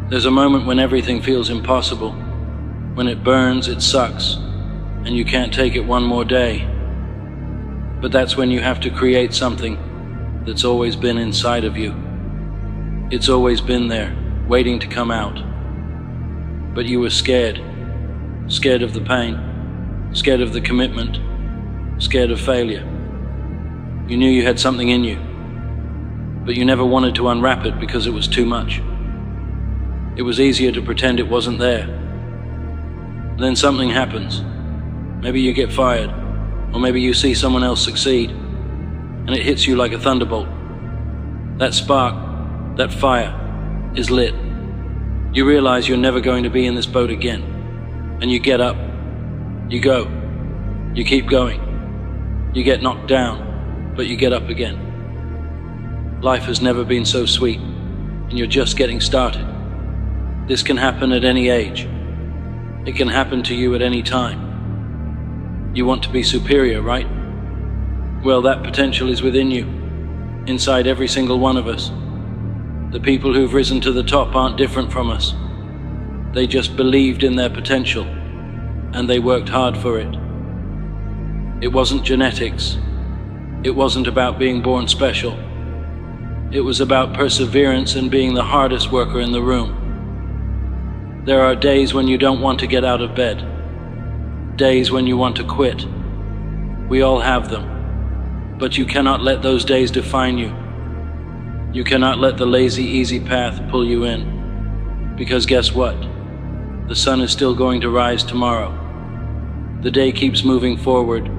There's a moment when everything feels impossible. When it burns, it sucks, and you can't take it one more day. But that's when you have to create something that's always been inside of you. It's always been there, waiting to come out. But you were scared. Scared of the pain. Scared of the commitment. Scared of failure. You knew you had something in you, but you never wanted to unwrap it because it was too much. It was easier to pretend it wasn't there. Then something happens. Maybe you get fired, or maybe you see someone else succeed, and it hits you like a thunderbolt. That spark, that fire, is lit. You realize you're never going to be in this boat again, and you get up. You go. You keep going. You get knocked down, but you get up again. Life has never been so sweet, and you're just getting started. This can happen at any age. It can happen to you at any time. You want to be superior, right? Well, that potential is within you, inside every single one of us. The people who've risen to the top aren't different from us. They just believed in their potential, and they worked hard for it. It wasn't genetics. It wasn't about being born special. It was about perseverance and being the hardest worker in the room. There are days when you don't want to get out of bed. Days when you want to quit. We all have them. But you cannot let those days define you. You cannot let the lazy, easy path pull you in. Because guess what? The sun is still going to rise tomorrow. The day keeps moving forward,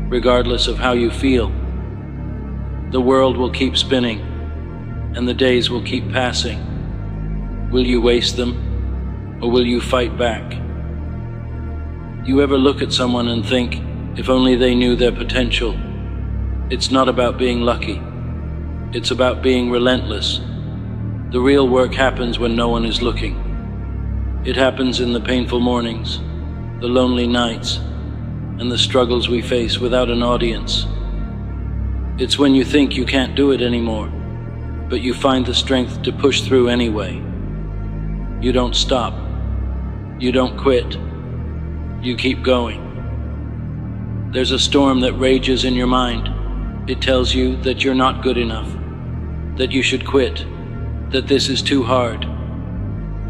regardless of how you feel. The world will keep spinning, and the days will keep passing. Will you waste them, or will you fight back? You ever look at someone and think, if only they knew their potential? It's not about being lucky. It's about being relentless. The real work happens when no one is looking. It happens in the painful mornings, the lonely nights, and the struggles we face without an audience. It's when you think you can't do it anymore, but you find the strength to push through anyway. You don't stop. You don't quit. You keep going. There's a storm that rages in your mind. It tells you that you're not good enough, that you should quit, that this is too hard.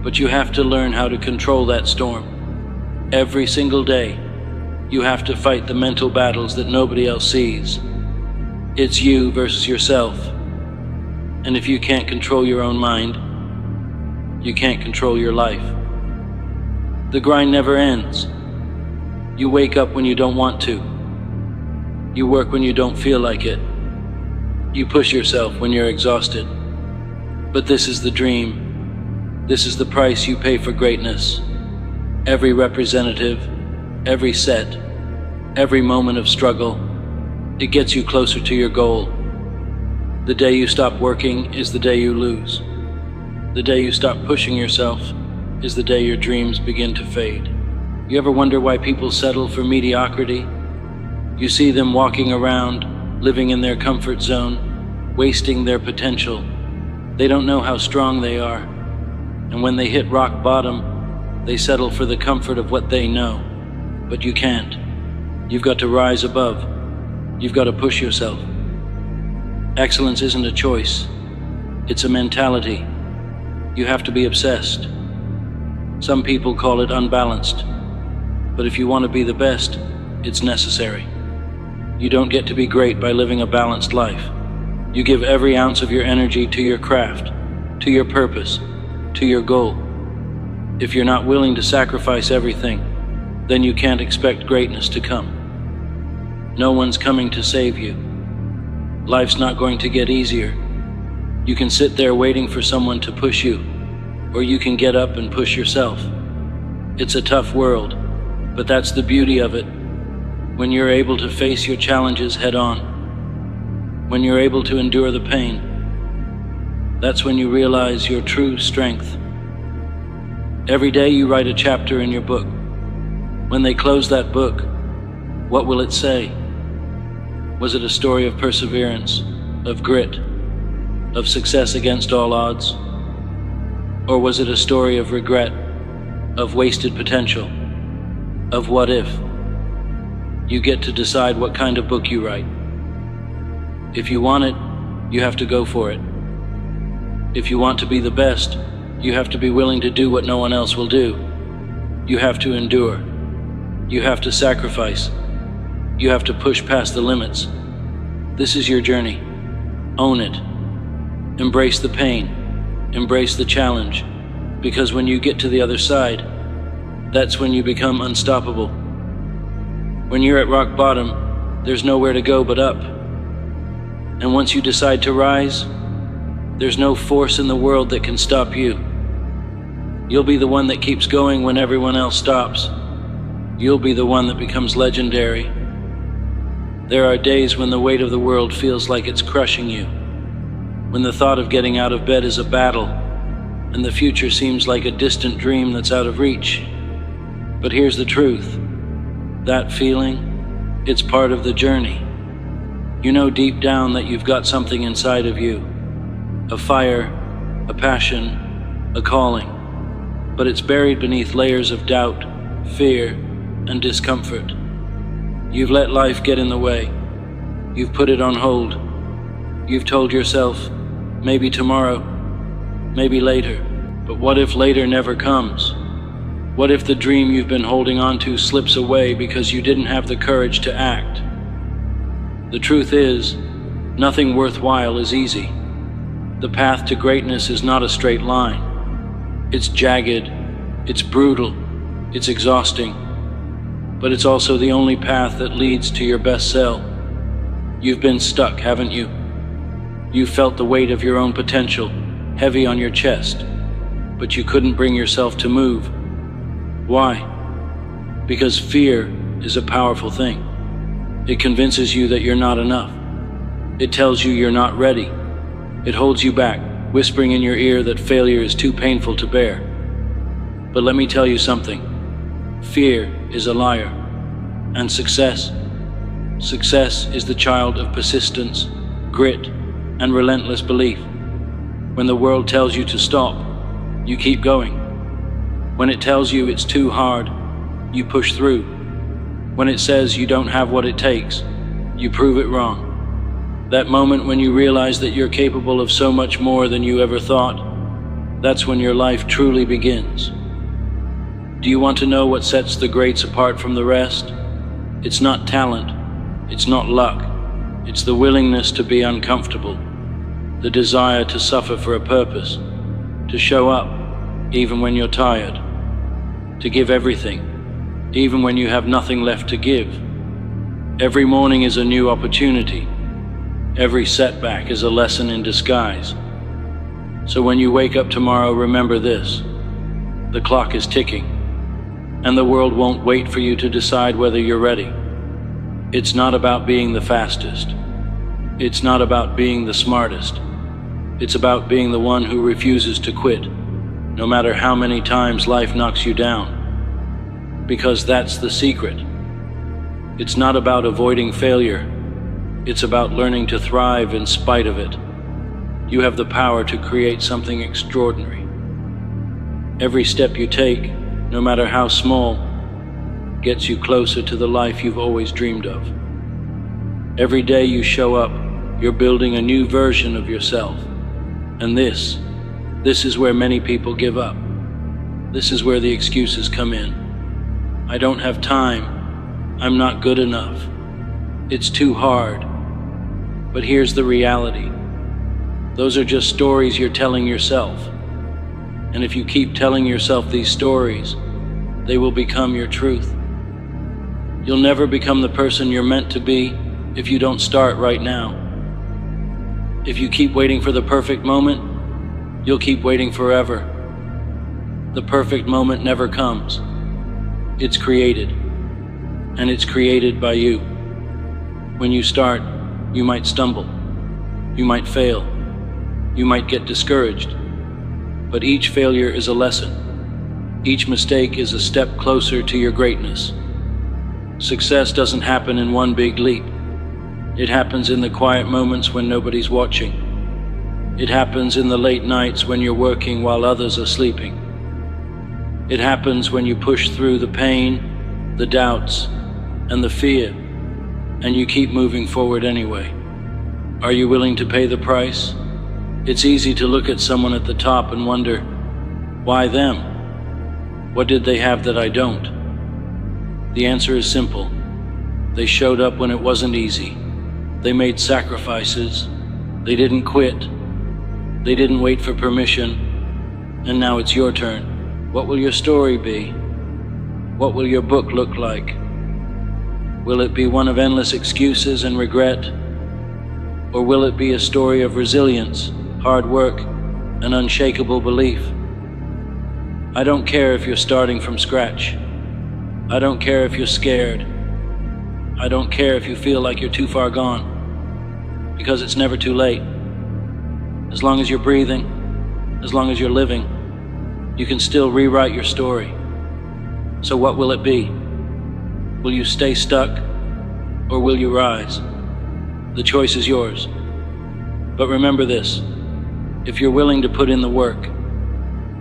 But you have to learn how to control that storm. Every single day, you have to fight the mental battles that nobody else sees. It's you versus yourself. And if you can't control your own mind, you can't control your life. The grind never ends. You wake up when you don't want to. You work when you don't feel like it. You push yourself when you're exhausted. But this is the dream. This is the price you pay for greatness. Every representative, every set, every moment of struggle, it gets you closer to your goal. The day you stop working is the day you lose. The day you stop pushing yourself is the day your dreams begin to fade. You ever wonder why people settle for mediocrity? You see them walking around, living in their comfort zone, wasting their potential. They don't know how strong they are. And when they hit rock bottom, they settle for the comfort of what they know. But you can't. You've got to rise above. You've got to push yourself. Excellence isn't a choice. It's a mentality. You have to be obsessed. Some people call it unbalanced. But if you want to be the best, it's necessary. You don't get to be great by living a balanced life. You give every ounce of your energy to your craft, to your purpose, to your goal. If you're not willing to sacrifice everything, then you can't expect greatness to come. No one's coming to save you. Life's not going to get easier. You can sit there waiting for someone to push you, or you can get up and push yourself. It's a tough world, but that's the beauty of it. When you're able to face your challenges head on, when you're able to endure the pain, that's when you realize your true strength. Every day you write a chapter in your book. When they close that book, what will it say? Was it a story of perseverance, of grit, of success against all odds? Or was it a story of regret, of wasted potential, of what if? You get to decide what kind of book you write. If you want it, you have to go for it. If you want to be the best, you have to be willing to do what no one else will do. You have to endure. You have to sacrifice. You have to push past the limits. This is your journey. Own it. Embrace the pain. Embrace the challenge. Because when you get to the other side, that's when you become unstoppable. When you're at rock bottom, there's nowhere to go but up. And once you decide to rise, there's no force in the world that can stop you. You'll be the one that keeps going when everyone else stops. You'll be the one that becomes legendary. There are days when the weight of the world feels like it's crushing you, when the thought of getting out of bed is a battle, and the future seems like a distant dream that's out of reach. But here's the truth. That feeling, it's part of the journey. You know deep down that you've got something inside of you, a fire, a passion, a calling, but it's buried beneath layers of doubt, fear, and discomfort. You've let life get in the way. You've put it on hold. You've told yourself, maybe tomorrow, maybe later. But what if later never comes? What if the dream you've been holding on to slips away because you didn't have the courage to act? The truth is, nothing worthwhile is easy. The path to greatness is not a straight line. It's jagged, it's brutal, it's exhausting, but it's also the only path that leads to your best self. You've been stuck, haven't you? You felt the weight of your own potential, heavy on your chest, but you couldn't bring yourself to move. Why? Because fear is a powerful thing. It convinces you that you're not enough. It tells you you're not ready. It holds you back, whispering in your ear that failure is too painful to bear. But let me tell you something. Fear is a liar. And success is the child of persistence, grit, and relentless belief. When the world tells you to stop, you keep going. When it tells you it's too hard, you push through. When it says you don't have what it takes, you prove it wrong. That moment when you realize that you're capable of so much more than you ever thought, that's when your life truly begins. Do you want to know what sets the greats apart from the rest? It's not talent, it's not luck, it's the willingness to be uncomfortable, the desire to suffer for a purpose, to show up even when you're tired, to give everything, even when you have nothing left to give. Every morning is a new opportunity. Every setback is a lesson in disguise. So when you wake up tomorrow, remember this. The clock is ticking, and the world won't wait for you to decide whether you're ready. It's not about being the fastest. It's not about being the smartest. It's about being the one who refuses to quit, no matter how many times life knocks you down. Because that's the secret. It's not about avoiding failure. It's about learning to thrive in spite of it. You have the power to create something extraordinary. Every step you take, no matter how small, gets you closer to the life you've always dreamed of. Every day you show up, you're building a new version of yourself. And this is where many people give up. This is where the excuses come in. I don't have time. I'm not good enough. It's too hard. But here's the reality. Those are just stories you're telling yourself. And if you keep telling yourself these stories, they will become your truth. You'll never become the person you're meant to be if you don't start right now. If you keep waiting for the perfect moment, you'll keep waiting forever. The perfect moment never comes. It's created, and it's created by you. When you start, you might stumble, you might fail, you might get discouraged, but each failure is a lesson. Each mistake is a step closer to your greatness. Success doesn't happen in one big leap. It happens in the quiet moments when nobody's watching. It happens in the late nights when you're working while others are sleeping. It happens when you push through the pain, the doubts, and the fear, and you keep moving forward anyway. Are you willing to pay the price? It's easy to look at someone at the top and wonder, why them? What did they have that I don't? The answer is simple. They showed up when it wasn't easy. They made sacrifices. They didn't quit. They didn't wait for permission. And now it's your turn. What will your story be? What will your book look like? Will it be one of endless excuses and regret? Or will it be a story of resilience, hard work, and unshakable belief? I don't care if you're starting from scratch. I don't care if you're scared. I don't care if you feel like you're too far gone, because it's never too late. As long as you're breathing, as long as you're living, you can still rewrite your story. So what will it be? Will you stay stuck, or will you rise? The choice is yours. But remember this, if you're willing to put in the work,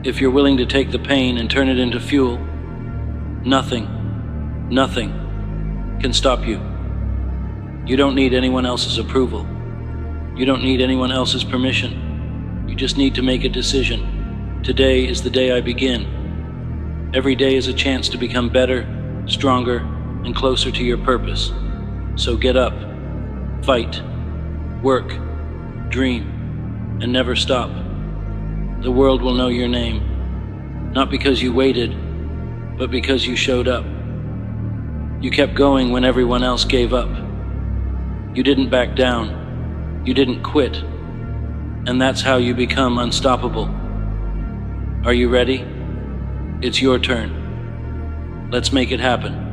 if you're willing to take the pain and turn it into fuel, nothing can stop you. You don't need anyone else's approval. You don't need anyone else's permission. You just need to make a decision. Today is the day I begin. Every day is a chance to become better, stronger, and closer to your purpose. So get up, fight, work, dream, and never stop. The world will know your name, not because you waited, but because you showed up. You kept going when everyone else gave up. You didn't back down. You didn't quit. And that's how you become unstoppable. Are you ready? It's your turn. Let's make it happen.